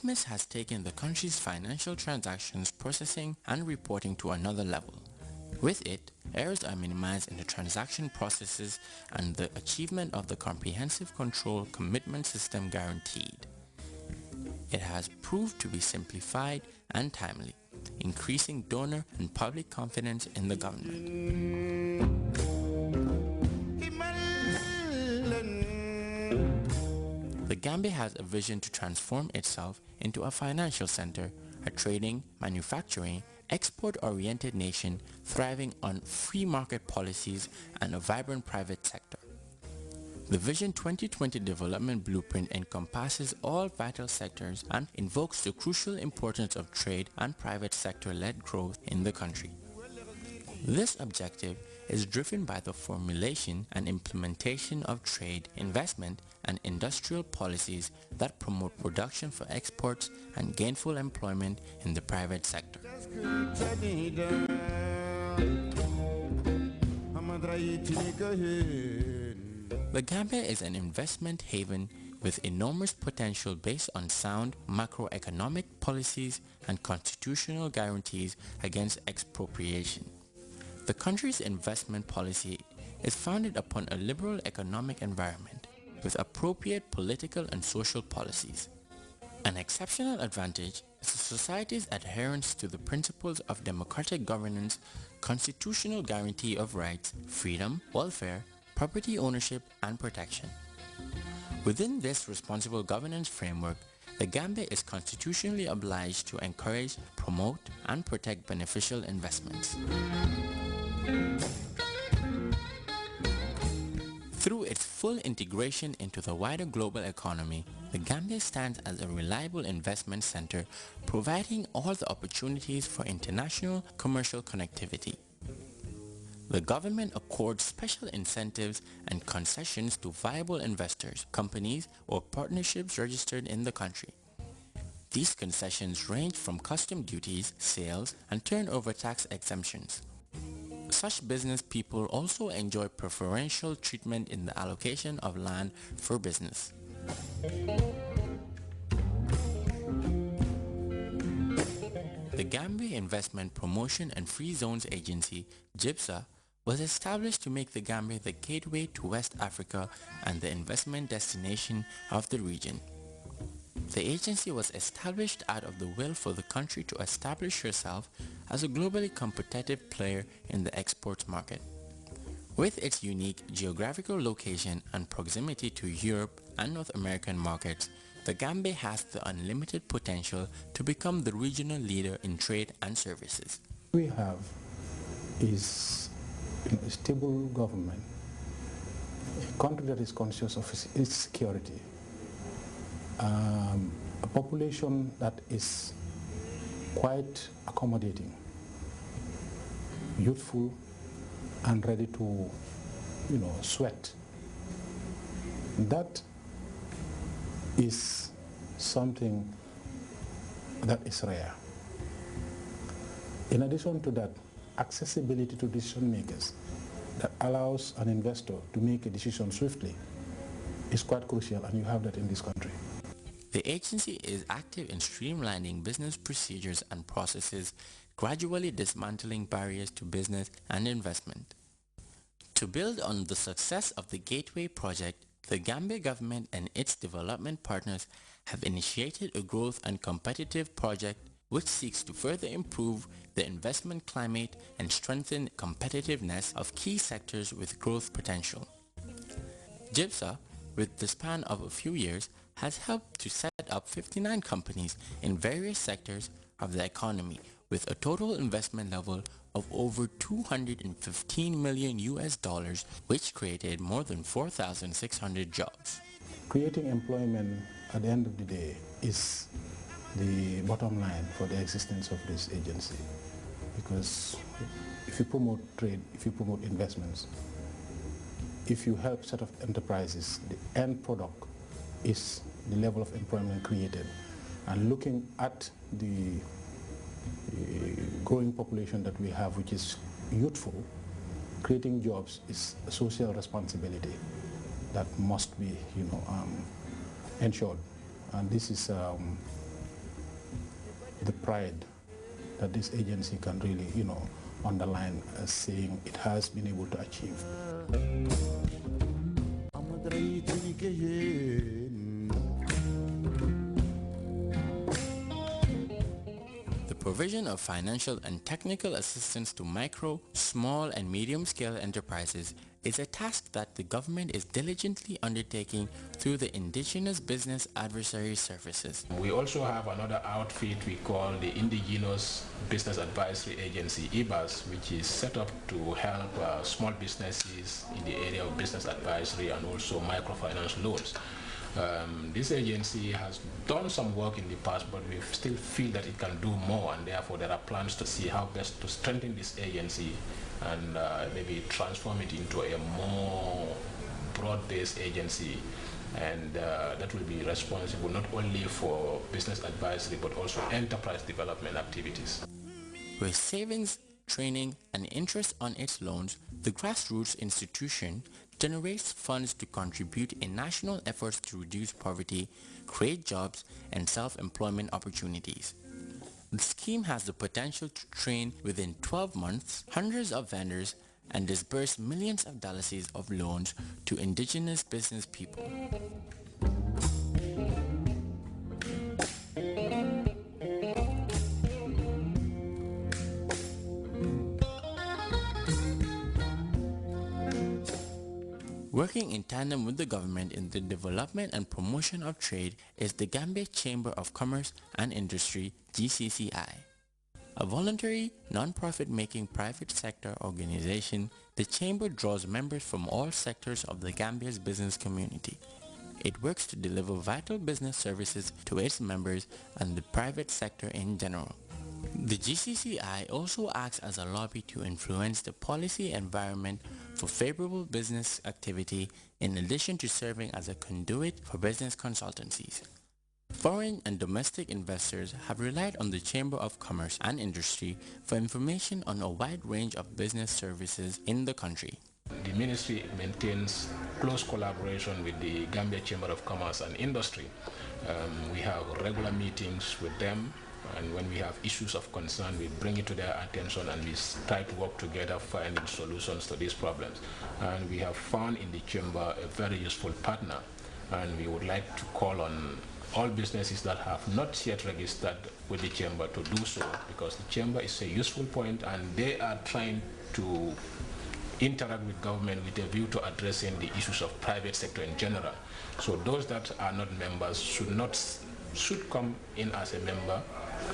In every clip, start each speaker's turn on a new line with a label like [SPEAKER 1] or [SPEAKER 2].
[SPEAKER 1] Christmas has taken the country's financial transactions processing and reporting to another level. With it, errors are minimized in the transaction processes and the achievement of the comprehensive control commitment system guaranteed. It has proved to be simplified and timely, increasing donor and public confidence in the government. The Gambia has a vision to transform itself into a financial center, a trading, manufacturing, export-oriented nation thriving on free market policies and a vibrant private sector. The Vision 2020 Development Blueprint encompasses all vital sectors and invokes the crucial importance of trade and private sector-led growth in the country. This objective is driven by the formulation and implementation of trade, investment, and industrial policies that promote production for exports and gainful employment in the private sector. The Gambia is an investment haven with enormous potential based on sound macroeconomic policies and constitutional guarantees against expropriation. The country's investment policy is founded upon a liberal economic environment with appropriate political and social policies. An exceptional advantage is the society's adherence to the principles of democratic governance, constitutional guarantee of rights, freedom, welfare, property ownership, and protection. Within this responsible governance framework, the Gambia is constitutionally obliged to encourage, promote, and protect beneficial investments. Through its full integration into the wider global economy, the Gambia stands as a reliable investment center, providing all the opportunities for international commercial connectivity. The government accords special incentives and concessions to viable investors, companies, or partnerships registered in the country. These concessions range from custom duties, sales, and turnover tax exemptions. Such business people also enjoy preferential treatment in the allocation of land for business. The Gambia Investment Promotion and Free Zones Agency, GIPSA, was established to make the Gambia the gateway to West Africa and the investment destination of the region. The agency was established out of the will for the country to establish herself as a globally competitive player in the exports market. With its unique geographical location and proximity to Europe and North American markets, the Gambia has the unlimited potential to become the regional leader in trade and services.
[SPEAKER 2] We have is a stable government, a country that is conscious of its security, a population that is quite accommodating, youthful, and ready to, sweat. That is something that is rare. In addition to that, accessibility to decision makers that allows an investor to make a decision swiftly is quite crucial, and you have that in this country.
[SPEAKER 1] The agency is active in streamlining business procedures and processes, gradually dismantling barriers to business and investment. To build on the success of the Gateway project, the Gambia government and its development partners have initiated a growth and competitive project which seeks to further improve the investment climate and strengthen competitiveness of key sectors with growth potential. GIPSA, with the span of a few years, has helped to set up 59 companies in various sectors of the economy with a total investment level of over $215 million, which created more than 4,600 jobs.
[SPEAKER 2] Creating employment at the end of the day is the bottom line for the existence of this agency, because if you promote trade, if you promote investments, if you help set up enterprises, the end product is the level of employment created. And looking at the growing population that we have, which is youthful, creating jobs is a social responsibility that must be, ensured. And this is the pride that this agency can really, underline as saying it has been able to achieve.
[SPEAKER 1] The provision of financial and technical assistance to micro, small and medium-scale enterprises is a task that the government is diligently undertaking through the Indigenous Business Advisory Services.
[SPEAKER 3] We also have another outfit we call the Indigenous Business Advisory Agency, IBAS, which is set up to help small businesses in the area of business advisory and also microfinance loans. This agency has done some work in the past, but we still feel that it can do more, and therefore there are plans to see how best to strengthen this agency and maybe transform it into a more broad-based agency, and that will be responsible not only for business advisory but also enterprise development activities.
[SPEAKER 1] With savings, training and interest on its loans, the grassroots institution generates funds to contribute in national efforts to reduce poverty, create jobs and self-employment opportunities. The scheme has the potential to train within 12 months hundreds of vendors and disburse millions of dollars of loans to indigenous business people. Working in tandem with the government in the development and promotion of trade is the Gambia Chamber of Commerce and Industry, GCCI. A voluntary, non-profit making private sector organization, the Chamber draws members from all sectors of the Gambia's business community. It works to deliver vital business services to its members and the private sector in general. The GCCI also acts as a lobby to influence the policy environment for favorable business activity, in addition to serving as a conduit for business consultancies. Foreign and domestic investors have relied on the Chamber of Commerce and Industry for information on a wide range of business services in the country.
[SPEAKER 3] The ministry maintains close collaboration with the Gambia Chamber of Commerce and Industry. We have regular meetings with them, and when we have issues of concern, we bring it to their attention and we try to work together finding solutions to these problems. And we have found in the Chamber a very useful partner, and we would like to call on all businesses that have not yet registered with the Chamber to do so, because the Chamber is a useful point and they are trying to interact with government with a view to addressing the issues of private sector in general. So those that are not members should come in as a member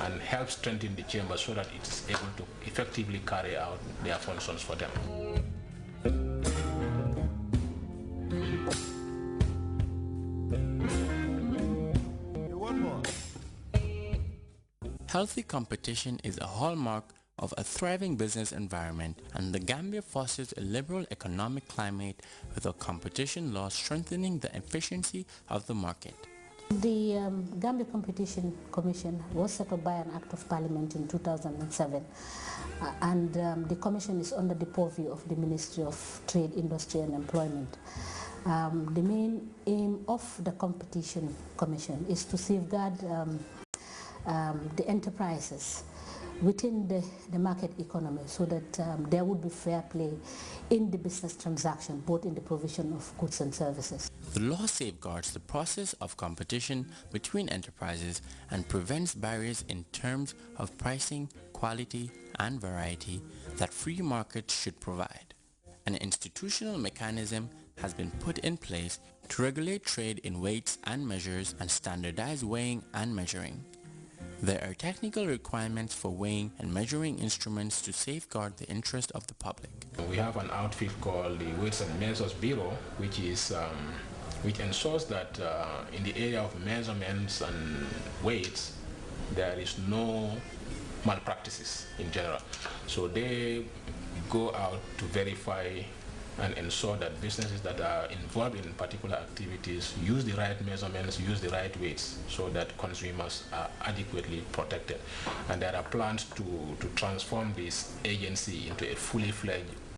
[SPEAKER 3] and help strengthen the Chamber so that it is able to effectively carry out their functions for them.
[SPEAKER 1] Healthy competition is a hallmark of a thriving business environment, and the Gambia fosters a liberal economic climate with a competition law strengthening the efficiency of the market.
[SPEAKER 4] The Gambia Competition Commission was set up by an Act of Parliament in 2007, and the Commission is under the purview of the Ministry of Trade, Industry and Employment. The main aim of the Competition Commission is to safeguard the enterprises within the market economy so that there would be fair play in the business transaction, both in the provision of goods and services.
[SPEAKER 1] The law safeguards the process of competition between enterprises and prevents barriers in terms of pricing, quality, and variety that free markets should provide. An institutional mechanism has been put in place to regulate trade in weights and measures and standardize weighing and measuring. There are technical requirements for weighing and measuring instruments to safeguard the interest of the public.
[SPEAKER 3] We have an outfit called the Weights and Measures Bureau, which ensures that in the area of measurements and weights, there is no malpractices in general. So they go out to verify and ensure that businesses that are involved in particular activities use the right measurements, use the right weights, so that consumers are adequately protected. And there are plans to transform this agency into a fully fledged